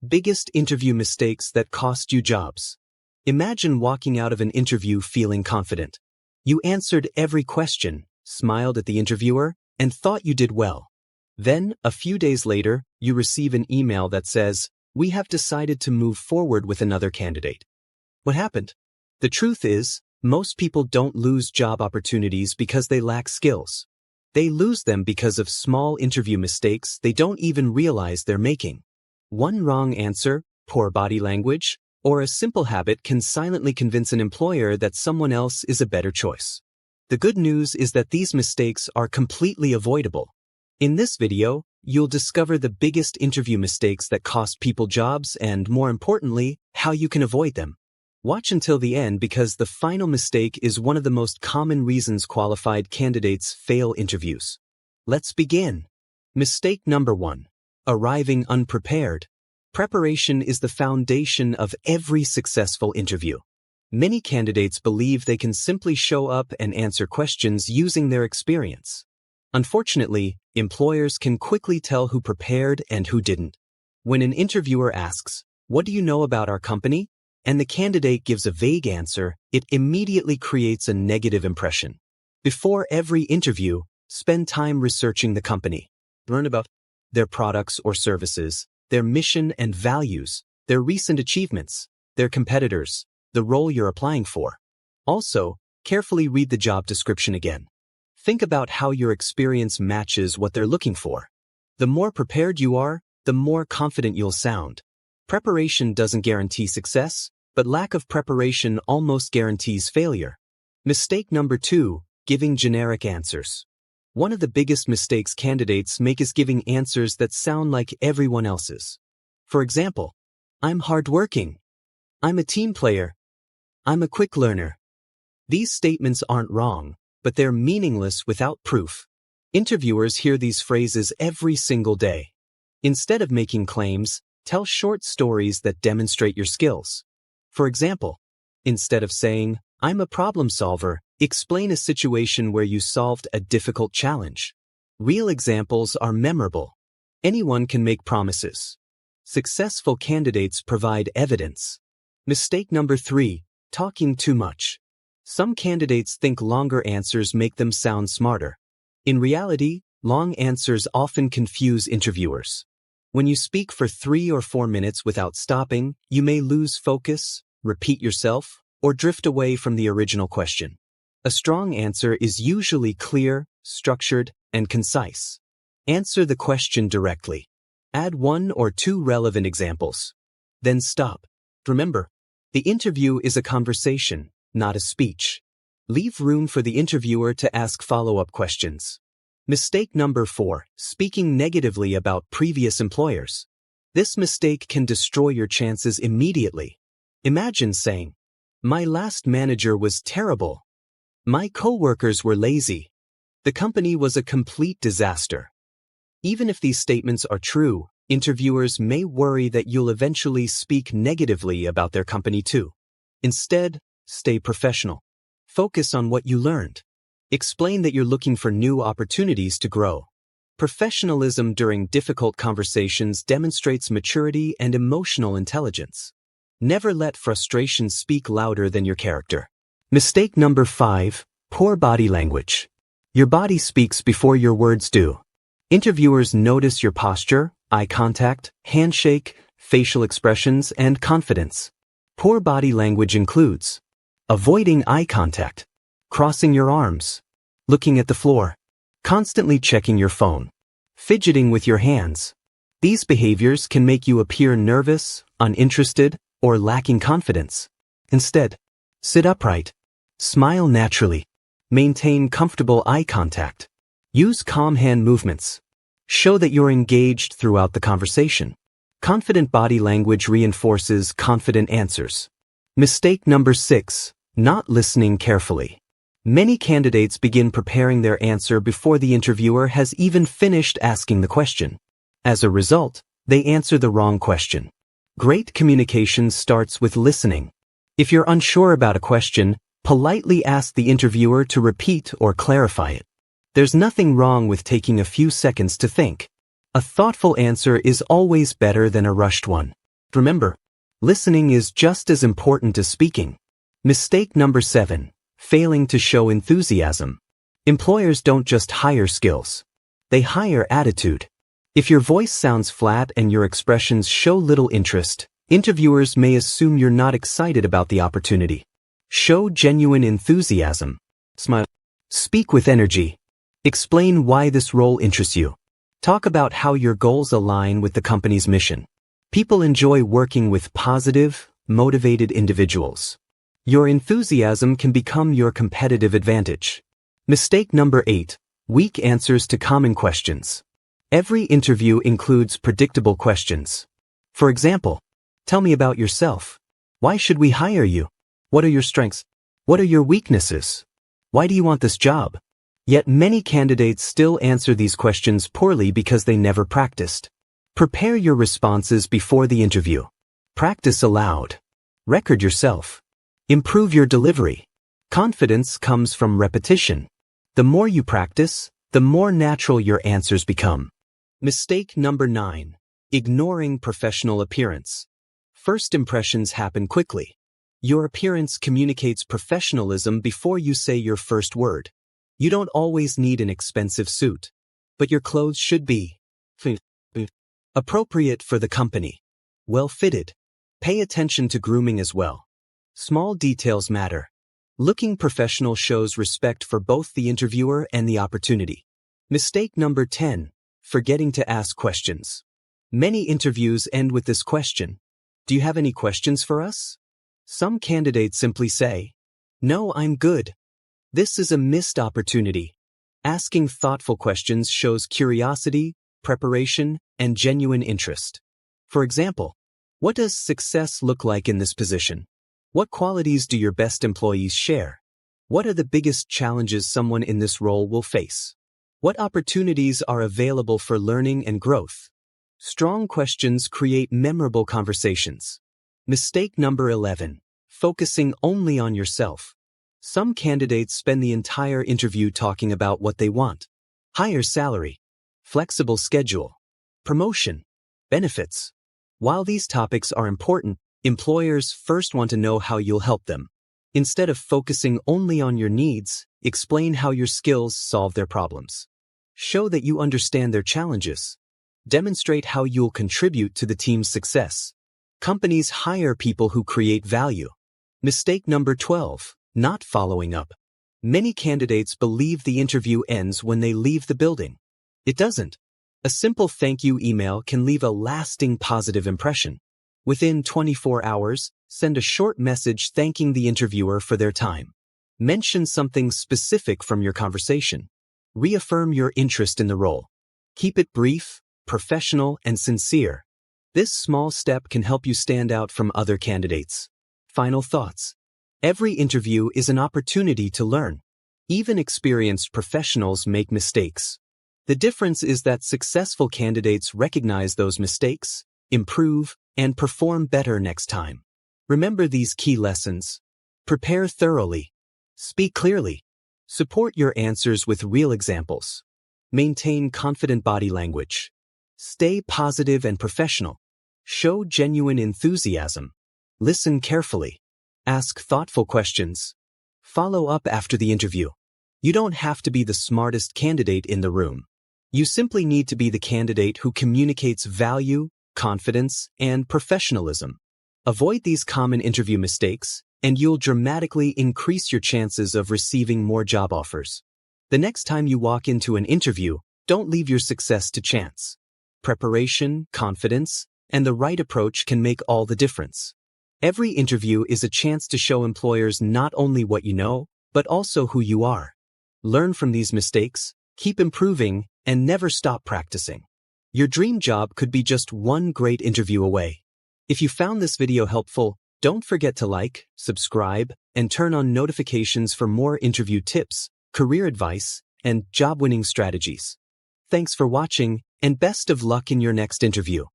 Biggest interview mistakes that cost you jobs. Imagine walking out of an interview feeling confident. You answered every question, smiled at the interviewer, and thought you did well. Then, a few days later, you receive an email that says, "We have decided to move forward with another candidate." What happened? The truth is, most people don't lose job opportunities because they lack skills. They lose them because of small interview mistakes they don't even realize they're making. One wrong answer, poor body language, or a simple habit can silently convince an employer that someone else is a better choice. The good news is that these mistakes are completely avoidable. In this video, you'll discover the biggest interview mistakes that cost people jobs and, more importantly, how you can avoid them. Watch until the end because the final mistake is one of the most common reasons qualified candidates fail interviews. Let's begin. Mistake number 1. Arriving unprepared. Preparation is the foundation of every successful interview. Many candidates believe they can simply show up and answer questions using their experience. Unfortunately, employers can quickly tell who prepared and who didn't. When an interviewer asks, "What do you know about our company?" and the candidate gives a vague answer, it immediately creates a negative impression. Before every interview, spend time researching the company. Learn about their products or services, their mission and values, their recent achievements, their competitors, the role you're applying for. Also, carefully read the job description again. Think about how your experience matches what they're looking for. The more prepared you are, the more confident you'll sound. Preparation doesn't guarantee success, but lack of preparation almost guarantees failure. Mistake number 2, giving generic answers. One of the biggest mistakes candidates make is giving answers that sound like everyone else's. For example, "I'm hardworking." "I'm a team player." "I'm a quick learner." These statements aren't wrong, but they're meaningless without proof. Interviewers hear these phrases every single day. Instead of making claims, tell short stories that demonstrate your skills. For example, instead of saying, "I'm a problem solver," explain a situation where you solved a difficult challenge. Real examples are memorable. Anyone can make promises. Successful candidates provide evidence. Mistake number 3, talking too much. Some candidates think longer answers make them sound smarter. In reality, long answers often confuse interviewers. When you speak for 3 or 4 minutes without stopping, you may lose focus, repeat yourself, or drift away from the original question. A strong answer is usually clear, structured, and concise. Answer the question directly. Add 1 or 2 relevant examples. Then stop. Remember, the interview is a conversation, not a speech. Leave room for the interviewer to ask follow-up questions. Mistake number 4, speaking negatively about previous employers. This mistake can destroy your chances immediately. Imagine saying, "My last manager was terrible." "My coworkers were lazy." "The company was a complete disaster." Even if these statements are true, interviewers may worry that you'll eventually speak negatively about their company too. Instead, stay professional. Focus on what you learned. Explain that you're looking for new opportunities to grow. Professionalism during difficult conversations demonstrates maturity and emotional intelligence. Never let frustration speak louder than your character. Mistake number 5, poor body language. Your body speaks before your words do. Interviewers notice your posture, eye contact, handshake, facial expressions, and confidence. Poor body language includes avoiding eye contact, crossing your arms, looking at the floor, constantly checking your phone, fidgeting with your hands. These behaviors can make you appear nervous, uninterested, or lacking confidence. Instead, sit upright, smile naturally, maintain comfortable eye contact, use calm hand movements. Show that you're engaged throughout the conversation. Confident body language reinforces confident answers. Mistake number 6, not listening carefully. Many candidates begin preparing their answer before the interviewer has even finished asking the question. As a result, they answer the wrong question. Great communication starts with listening. If you're unsure about a question, politely ask the interviewer to repeat or clarify it. There's nothing wrong with taking a few seconds to think. A thoughtful answer is always better than a rushed one. Remember, listening is just as important as speaking. Mistake number 7. Failing to show enthusiasm. Employers don't just hire skills. They hire attitude. If your voice sounds flat and your expressions show little interest, interviewers may assume you're not excited about the opportunity. Show genuine enthusiasm. Smile. Speak with energy. Explain why this role interests you. Talk about how your goals align with the company's mission. People enjoy working with positive, motivated individuals. Your enthusiasm can become your competitive advantage. Mistake number 8. Weak answers to common questions. Every interview includes predictable questions. For example, tell me about yourself. Why should we hire you? What are your strengths? What are your weaknesses? Why do you want this job? Yet many candidates still answer these questions poorly because they never practiced. Prepare your responses before the interview. Practice aloud. Record yourself. Improve your delivery. Confidence comes from repetition. The more you practice, the more natural your answers become. Mistake number 9. Ignoring professional appearance. First impressions happen quickly. Your appearance communicates professionalism before you say your first word. You don't always need an expensive suit, but your clothes should be appropriate for the company. Well-fitted. Pay attention to grooming as well. Small details matter. Looking professional shows respect for both the interviewer and the opportunity. Mistake number 10. Forgetting to ask questions. Many interviews end with this question. Do you have any questions for us? Some candidates simply say, "No, I'm good." This is a missed opportunity. Asking thoughtful questions shows curiosity, preparation, and genuine interest. For example, what does success look like in this position? What qualities do your best employees share? What are the biggest challenges someone in this role will face? What opportunities are available for learning and growth? Strong questions create memorable conversations. Mistake number 11. Focusing only on yourself. Some candidates spend the entire interview talking about what they want. Higher salary, flexible schedule, promotion, benefits. While these topics are important, employers first want to know how you'll help them. Instead of focusing only on your needs, explain how your skills solve their problems. Show that you understand their challenges. Demonstrate how you'll contribute to the team's success. Companies hire people who create value. Mistake number 12. Not following up. Many candidates believe the interview ends when they leave the building. It doesn't. A simple thank you email can leave a lasting positive impression. Within 24 hours, send a short message thanking the interviewer for their time. Mention something specific from your conversation. Reaffirm your interest in the role. Keep it brief, professional, and sincere. This small step can help you stand out from other candidates. Final thoughts. Every interview is an opportunity to learn. Even experienced professionals make mistakes. The difference is that successful candidates recognize those mistakes, improve, and perform better next time. Remember these key lessons. Prepare thoroughly. Speak clearly. Support your answers with real examples. Maintain confident body language. Stay positive and professional. Show genuine enthusiasm. Listen carefully. Ask thoughtful questions. Follow up after the interview. You don't have to be the smartest candidate in the room. You simply need to be the candidate who communicates value, confidence, and professionalism. Avoid these common interview mistakes, and you'll dramatically increase your chances of receiving more job offers. The next time you walk into an interview, don't leave your success to chance. Preparation, confidence, and the right approach can make all the difference. Every interview is a chance to show employers not only what you know, but also who you are. Learn from these mistakes, keep improving, and never stop practicing. Your dream job could be just one great interview away. If you found this video helpful, don't forget to like, subscribe, and turn on notifications for more interview tips, career advice, and job-winning strategies. Thanks for watching, and best of luck in your next interview.